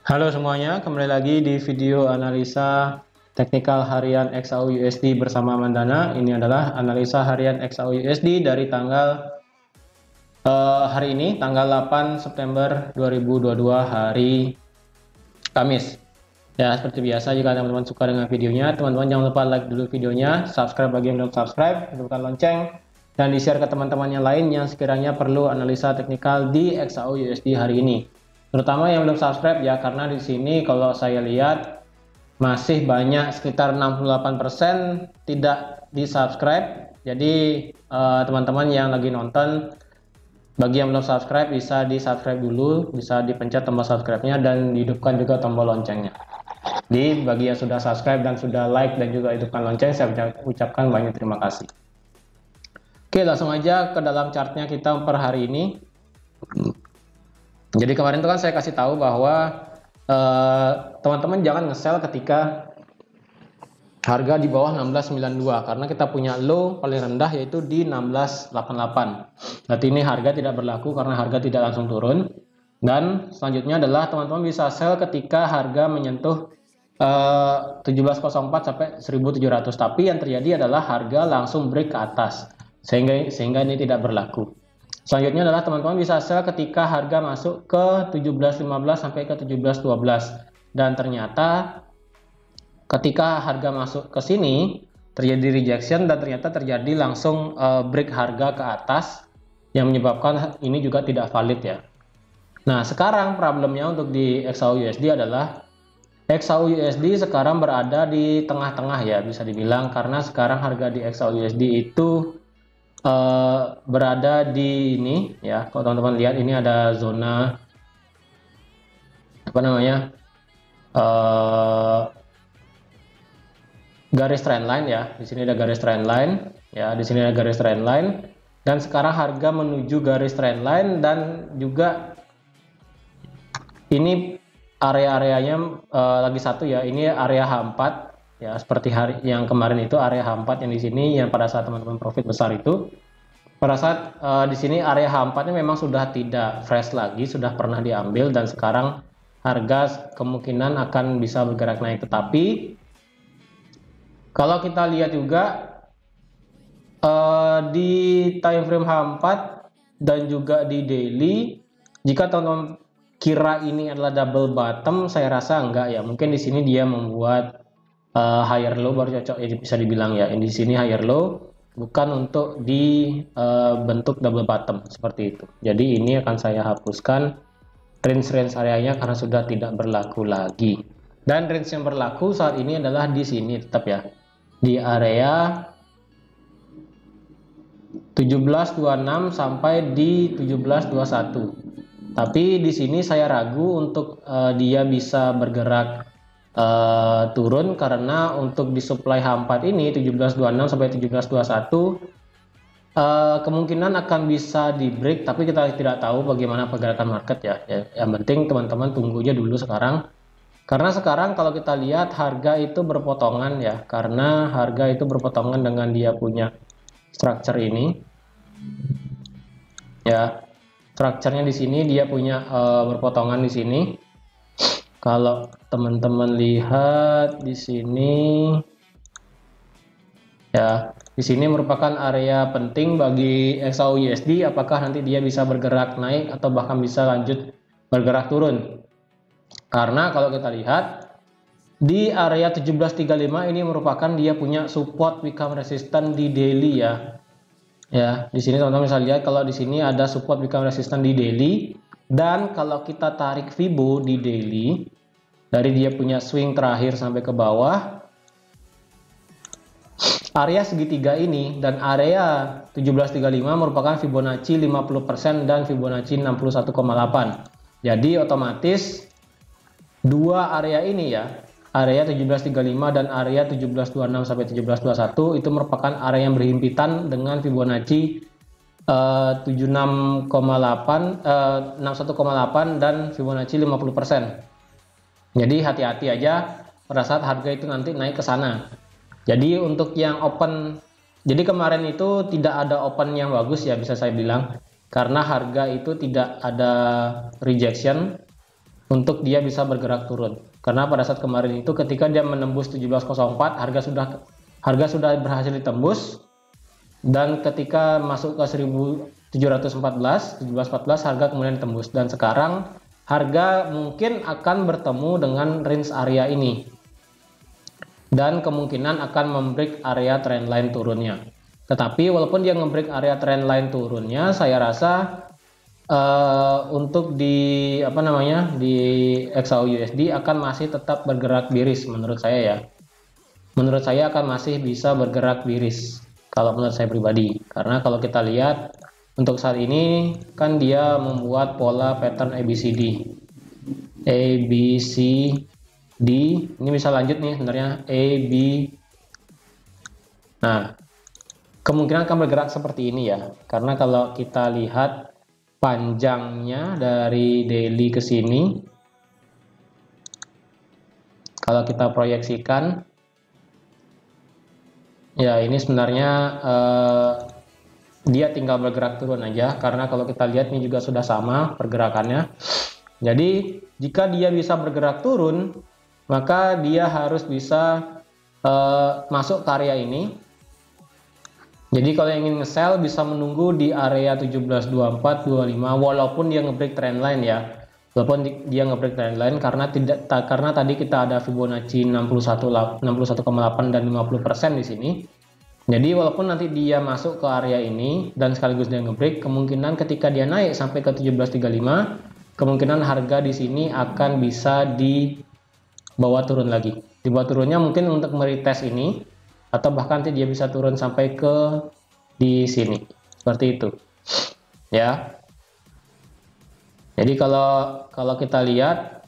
Halo semuanya, kembali lagi di video analisa teknikal harian XAU USD bersama Mandana. Ini adalah analisa harian XAU USD dari tanggal hari ini, tanggal 8 September 2022, hari Kamis. Ya, seperti biasa, jika teman-teman suka dengan videonya, teman-teman jangan lupa like dulu videonya, subscribe bagi yang belum subscribe, hidupkan lonceng, dan di-share ke teman-teman yang lain yang sekiranya perlu analisa teknikal di XAU USD hari ini. Terutama yang belum subscribe ya, karena di sini kalau saya lihat masih banyak sekitar 68% tidak di-subscribe. Jadi teman-teman yang lagi nonton, bagi yang belum subscribe bisa di-subscribe dulu, bisa dipencet tombol subscribe-nya dan dihidupkan juga tombol loncengnya. Bagi yang sudah subscribe dan sudah like dan juga hidupkan lonceng, saya ucapkan banyak terima kasih. Oke, langsung aja ke dalam chartnya kita per hari ini. Jadi kemarin itu kan saya kasih tahu bahwa teman-teman jangan nge-sell ketika harga di bawah 1692 karena kita punya low paling rendah yaitu di 1688. Berarti ini harga tidak berlaku karena harga tidak langsung turun. Dan selanjutnya adalah teman-teman bisa sell ketika harga menyentuh 1704 sampai 1700. Tapi yang terjadi adalah harga langsung break ke atas sehingga ini tidak berlaku. Selanjutnya adalah teman-teman bisa sell ketika harga masuk ke 1715 sampai ke 1712 dan ternyata ketika harga masuk ke sini terjadi rejection dan ternyata terjadi langsung break harga ke atas yang menyebabkan ini juga tidak valid ya. Nah, sekarang problemnya untuk di XAU USD adalah XAU USD sekarang berada di tengah-tengah ya, bisa dibilang, karena sekarang harga di XAU USD itu berada di ini ya. Kalau teman-teman lihat, ini ada zona apa namanya garis trendline ya. Di sini ada garis trendline ya, di sini ada garis trendline dan sekarang harga menuju garis trendline dan juga ini area-areanya lagi satu ya. Ini area H4 ya, seperti hari yang kemarin itu area H4 yang di sini yang pada saat teman-teman profit besar itu. Pada saat di sini area H4-nya memang sudah tidak fresh lagi, sudah pernah diambil dan sekarang harga kemungkinan akan bisa bergerak naik. Tetapi kalau kita lihat juga di time frame H4 dan juga di daily, jika teman-teman kira ini adalah double bottom, saya rasa enggak ya. Mungkin di sini dia membuat higher low baru cocok ya, bisa dibilang ya. Di sini higher low, bukan untuk dibentuk double bottom seperti itu. Jadi ini akan saya hapuskan range areanya karena sudah tidak berlaku lagi. Dan range yang berlaku saat ini adalah di sini tetap ya, di area 1726 sampai di 1721. Tapi di sini saya ragu untuk dia bisa bergerak turun karena untuk di supply H4 ini 1726 sampai 1721 kemungkinan akan bisa di break, tapi kita tidak tahu bagaimana pergerakan market ya. Yang penting teman-teman tunggu aja dulu sekarang. Karena sekarang kalau kita lihat harga itu berpotongan ya, karena harga itu berpotongan dengan dia punya structure ini ya. Strukturnya di sini dia punya berpotongan di sini. Kalau teman-teman lihat di sini ya, di sini merupakan area penting bagi XAU USD, apakah nanti dia bisa bergerak naik atau bahkan bisa lanjut bergerak turun. Karena kalau kita lihat di area 1735 ini merupakan dia punya support become resistant di daily ya. Ya, di sini teman-teman bisa lihat kalau di sini ada support become resistant di daily, dan kalau kita tarik Fibo di daily dari dia punya swing terakhir sampai ke bawah, area segitiga ini dan area 1735 merupakan Fibonacci 50% dan Fibonacci 61,8. Jadi otomatis dua area ini ya, area 1735 dan area 1726 sampai 1721 itu merupakan area yang berhimpitan dengan Fibonacci 61,8 dan Fibonacci 50%. Jadi hati-hati aja pada saat harga itu nanti naik ke sana. Jadi untuk yang open, jadi kemarin itu tidak ada open yang bagus ya, bisa saya bilang, karena harga itu tidak ada rejection untuk dia bisa bergerak turun. Karena pada saat kemarin itu ketika dia menembus 1704, harga sudah berhasil ditembus, dan ketika masuk ke 1714 harga kemudian ditembus, dan sekarang harga mungkin akan bertemu dengan range area ini dan kemungkinan akan membreak area trendline turunnya. Tetapi walaupun dia ngebreak area trendline turunnya, saya rasa untuk di XAU-USD akan masih tetap bergerak miris menurut saya ya. Menurut saya akan masih bisa bergerak miris kalau menurut saya pribadi. Karena kalau kita lihat untuk saat ini kan dia membuat pola pattern ABCD. Ini bisa lanjut nih sebenarnya Nah, kemungkinan akan bergerak seperti ini ya. Karena kalau kita lihat panjangnya dari daily ke sini, kalau kita proyeksikan ya, ini sebenarnya dia tinggal bergerak turun aja, karena kalau kita lihat ini juga sudah sama pergerakannya. Jadi jika dia bisa bergerak turun, maka dia harus bisa masuk ke area ini. Jadi kalau yang ingin nge-sell bisa menunggu di area 17.24, 25 walaupun dia nge-break trendline ya. Walaupun dia nge-break trendline karena tadi kita ada Fibonacci 61,8 dan 50% di sini. Jadi walaupun nanti dia masuk ke area ini dan sekaligus dia nge-break, kemungkinan ketika dia naik sampai ke 17.35, kemungkinan harga di sini akan bisa dibawa turun lagi. Dibawa turunnya mungkin untuk meretest ini, atau bahkan nanti dia bisa turun sampai ke di sini. Seperti itu. Ya. Jadi kalau kita lihat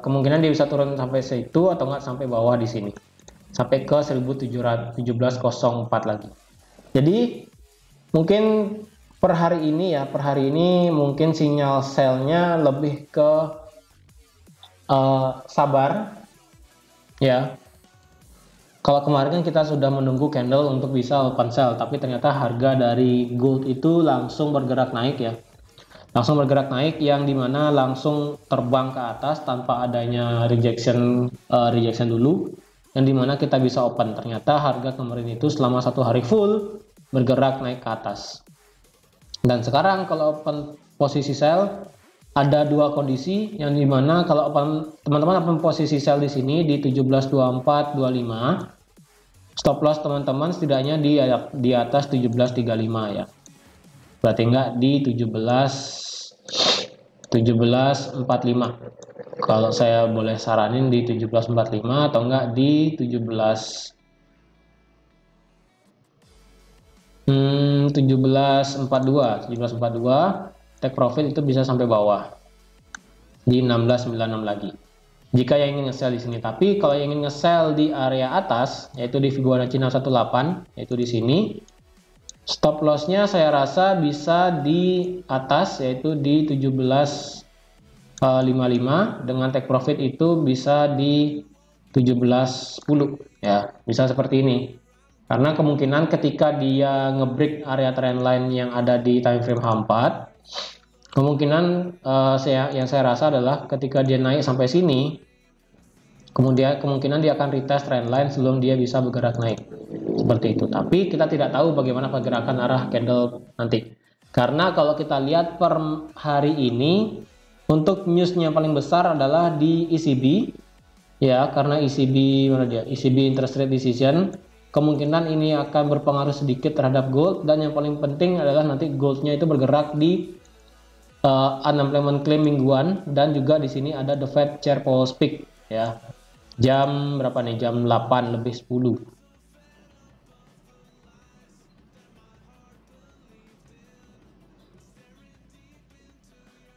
kemungkinan dia bisa turun sampai situ atau enggak sampai bawah di sini. Sampai ke 1704 lagi. Jadi mungkin per hari ini mungkin sinyal sell-nya lebih ke sabar ya. Kalau kemarin kan kita sudah menunggu candle untuk bisa open sell, tapi ternyata harga dari gold itu langsung bergerak naik ya. Langsung bergerak naik yang dimana langsung terbang ke atas tanpa adanya rejection dulu. Yang dimana kita bisa open. Ternyata harga kemarin itu selama 1 hari full bergerak naik ke atas. Dan sekarang kalau open posisi sell ada 2 kondisi, yang dimana kalau teman-teman open posisi sell di sini di 17.2425, stop loss teman-teman setidaknya di atas 17.35 ya. Berarti enggak di 17.45. Kalau saya boleh saranin di 17.45 atau enggak di 17.42 take profit itu bisa sampai bawah di 16.96 lagi jika yang ingin nge-sell di sini. Tapi kalau yang ingin nge-sell di area atas yaitu di Fibonacci 618 yaitu di sini, stop lossnya saya rasa bisa di atas yaitu di 17.55 dengan take profit itu bisa di 17.10 ya, bisa seperti ini. Karena kemungkinan ketika dia ngebreak area trendline yang ada di time frame H4, kemungkinan yang saya rasa adalah ketika dia naik sampai sini, kemudian kemungkinan dia akan retest trendline sebelum dia bisa bergerak naik. Seperti itu. Tapi kita tidak tahu bagaimana pergerakan arah candle nanti. Karena kalau kita lihat per hari ini, untuk newsnya paling besar adalah di ECB. Ya, karena ECB interest rate decision. Kemungkinan ini akan berpengaruh sedikit terhadap gold, dan yang paling penting adalah nanti goldnya itu bergerak di unemployment claim mingguan, dan juga di sini ada the Fed Chair Powell speak ya. Jam berapa nih? Jam 8:10.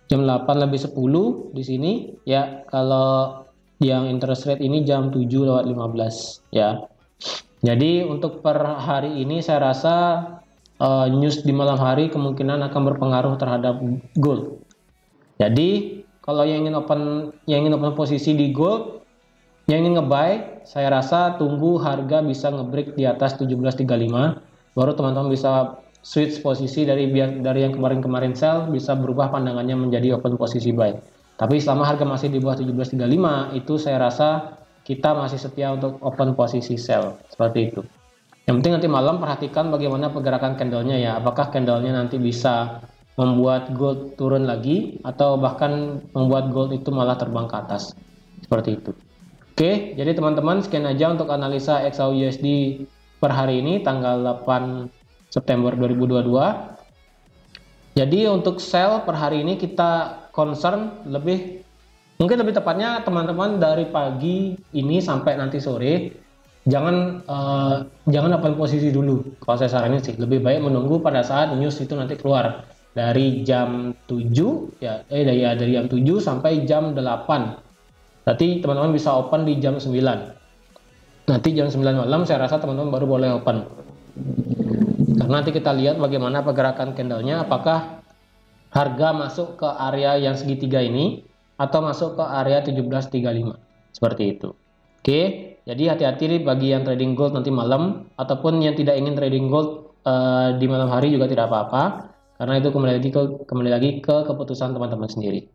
Jam 8:10 di sini ya. Kalau yang interest rate ini jam 7:15 ya. Jadi untuk per hari ini saya rasa news di malam hari kemungkinan akan berpengaruh terhadap gold. Jadi kalau yang ingin open posisi di gold, yang ingin nge-buy, saya rasa tunggu harga bisa nge-break di atas 17.35, baru teman-teman bisa switch posisi dari yang kemarin sell, bisa berubah pandangannya menjadi open posisi buy. Tapi selama harga masih di bawah 17.35 itu saya rasa kita masih setia untuk open posisi sell seperti itu. Yang penting nanti malam perhatikan bagaimana pergerakan candlenya ya. Apakah candlenya nanti bisa membuat gold turun lagi atau bahkan membuat gold itu malah terbang ke atas. Seperti itu. Oke, jadi teman-teman sekian aja untuk analisa XAU-USD per hari ini tanggal 8 September 2022. Jadi untuk sell per hari ini kita concern mungkin lebih tepatnya teman-teman dari pagi ini sampai nanti sore jangan open posisi dulu. Kalau saya saranin sih lebih baik menunggu pada saat news itu nanti keluar dari jam 7 ya dari jam 7 sampai jam 8. Berarti teman-teman bisa open di jam 9. Nanti jam 9 malam saya rasa teman-teman baru boleh open. Karena nanti kita lihat bagaimana pergerakan candlenya, apakah harga masuk ke area yang segitiga ini atau masuk ke area 17.35 seperti itu. Oke, jadi hati-hati bagi yang trading gold nanti malam ataupun yang tidak ingin trading gold di malam hari juga tidak apa-apa, karena itu kembali lagi ke keputusan teman-teman sendiri.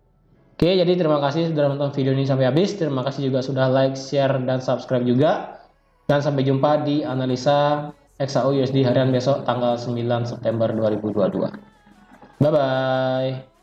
Oke, jadi terima kasih sudah menonton video ini sampai habis. Terima kasih juga sudah like, share, dan subscribe juga. Dan sampai jumpa di analisa XAU USD harian besok tanggal 9 September 2022. Bye-bye.